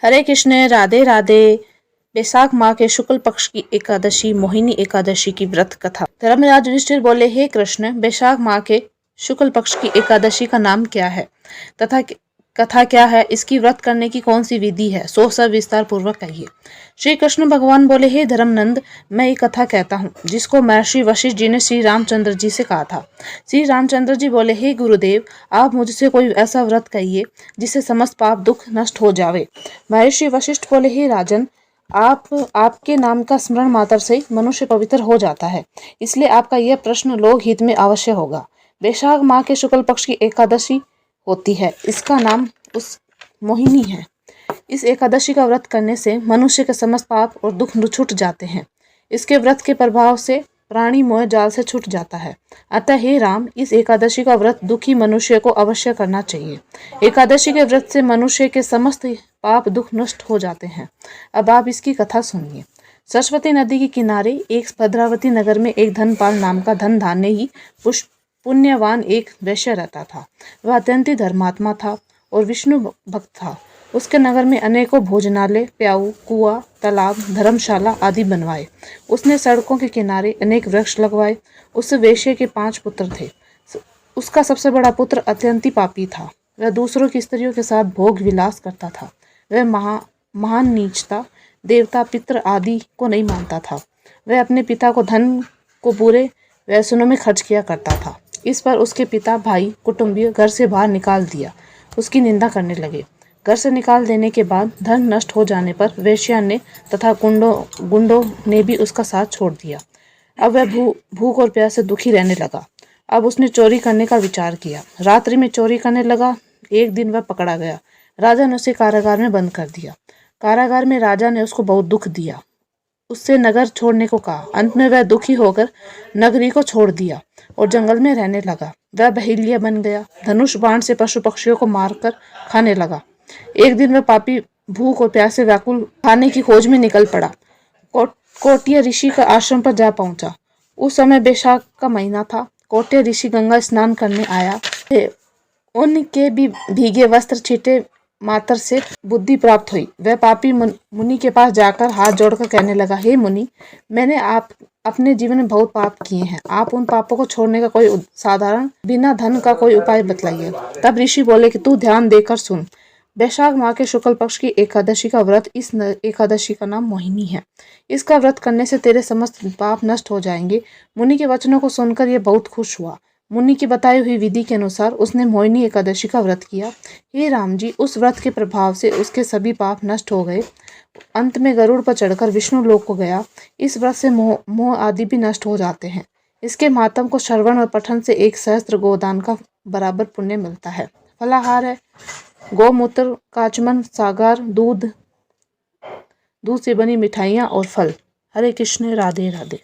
हरे कृष्ण, राधे राधे। बैसाख माह के शुक्ल पक्ष की एकादशी मोहिनी एकादशी की व्रत कथा। धर्मराज युधिष्ठिर बोले, हे कृष्ण, बैसाख माह के शुक्ल पक्ष की एकादशी का नाम क्या है तथा कथा क्या है, इसकी व्रत करने की कौन सी विधि है, सो सब विस्तार पूर्वक कहिए। श्री कृष्ण भगवान बोले, हे धर्मनंद, मैं एक कथा कहता हूँ जिसको महर्षि वशिष्ठ जी ने श्री रामचंद्र जी से कहा था। श्री रामचंद्र जी बोले, हे गुरुदेव, आप मुझसे कोई ऐसा व्रत कहिए जिससे समस्त पाप दुख नष्ट हो जावे। महर्षि वशिष्ठ बोले, हे राजन, आपके नाम का स्मरण मात्र से मनुष्य पवित्र हो जाता है, इसलिए आपका यह प्रश्न लोक हित में अवश्य होगा। वैशाख माह के शुक्ल पक्ष की एकादशी होती है, इसका नाम उस मोहिनी है। इस एकादशी का व्रत करने से मनुष्य के समस्त पाप और दुख छूट जाते हैं। इसके व्रत के प्रभाव से प्राणी मोह जाल से छूट जाता है। अतः हे राम, इस एकादशी का व्रत दुखी मनुष्य को अवश्य करना चाहिए। एकादशी के व्रत से मनुष्य के समस्त पाप दुख नष्ट हो जाते हैं। अब आप इसकी कथा सुनिए। सरस्वती नदी के किनारे एक भद्रावती नगर में एक धनपाल नाम का धन धान्य ही पुण्यवान एक वैश्य रहता था। वह अत्यंत धर्मात्मा था और विष्णु भक्त था। उसके नगर में अनेकों भोजनालय, प्याऊ, कुआं, तालाब, धर्मशाला आदि बनवाए। उसने सड़कों के किनारे अनेक वृक्ष लगवाए। उस वेश्या के 5 पुत्र थे। उसका सबसे बड़ा पुत्र अत्यंत पापी था। वह दूसरों की स्त्रियों के साथ भोग विलास करता था। वह महान नीच था, देवता पितृ आदि को नहीं मानता था। वह अपने पिता को धन को बुरे व्यसनों में खर्च किया करता था। इस पर उसके पिता, भाई, कुटुंबीय घर से बाहर निकाल दिया, उसकी निंदा करने लगे। घर से निकाल देने के बाद धन नष्ट हो जाने पर वेश्या ने तथा गुंडों ने भी उसका साथ छोड़ दिया। अब वह भूख और प्यास से दुखी रहने लगा। अब उसने चोरी करने का विचार किया। रात्रि में चोरी करने लगा। एक दिन वह पकड़ा गया। राजा ने उसे कारागार में बंद कर दिया। कारागार में राजा ने उसको बहुत दुख दिया, उससे नगर छोड़ने को कहा। अंत में वह दुखी होकर नगरी को छोड़ दिया और जंगल में रहने लगा। वह बहेलिया बन गया। धनुष बाण से पशु पक्षियों को मारकर खाने लगा। एक दिन वह पापी भूख और प्यास से व्याकुल खाने की खोज में निकल पड़ा। कोटिया ऋषि का आश्रम पर जा पहुंचा। उस समय बैसाख का महीना था। कोटिया ऋषि गंगा स्नान करने आया। उनके भी भीगे वस्त्र छीटे मात्र से बुद्धि प्राप्त हुई। वह पापी मुनि के पास जाकर हाथ जोड़कर कहने लगा, हे मुनि, मैंने अपने जीवन में बहुत पाप किए हैं। आप उन पापों को छोड़ने का कोई साधारण बिना धन का कोई उपाय बतलाइए। तब ऋषि बोले कि तू ध्यान देकर सुन। वैशाख माह के शुक्ल पक्ष की एकादशी का व्रत, इस एकादशी का नाम मोहिनी है। इसका व्रत करने से तेरे समस्त पाप नष्ट हो जाएंगे। मुनि के वचनों को सुनकर यह बहुत खुश हुआ। मुनि की बताई हुई विधि के अनुसार उसने मोहिनी एकादशी का व्रत किया। हे राम जी, उस व्रत के प्रभाव से उसके सभी पाप नष्ट हो गए। अंत में गरुड़ पर चढ़कर विष्णु लोक को गया। इस व्रत से मोह आदि भी नष्ट हो जाते हैं। इसके मातम को श्रवण और पठन से 1 सहस्त्र गोदान का बराबर पुण्य मिलता है। फलाहार है गौमूत्र, काचमन, सागर, दूध से बनी मिठाइयाँ और फल। हरे कृष्ण, राधे राधे।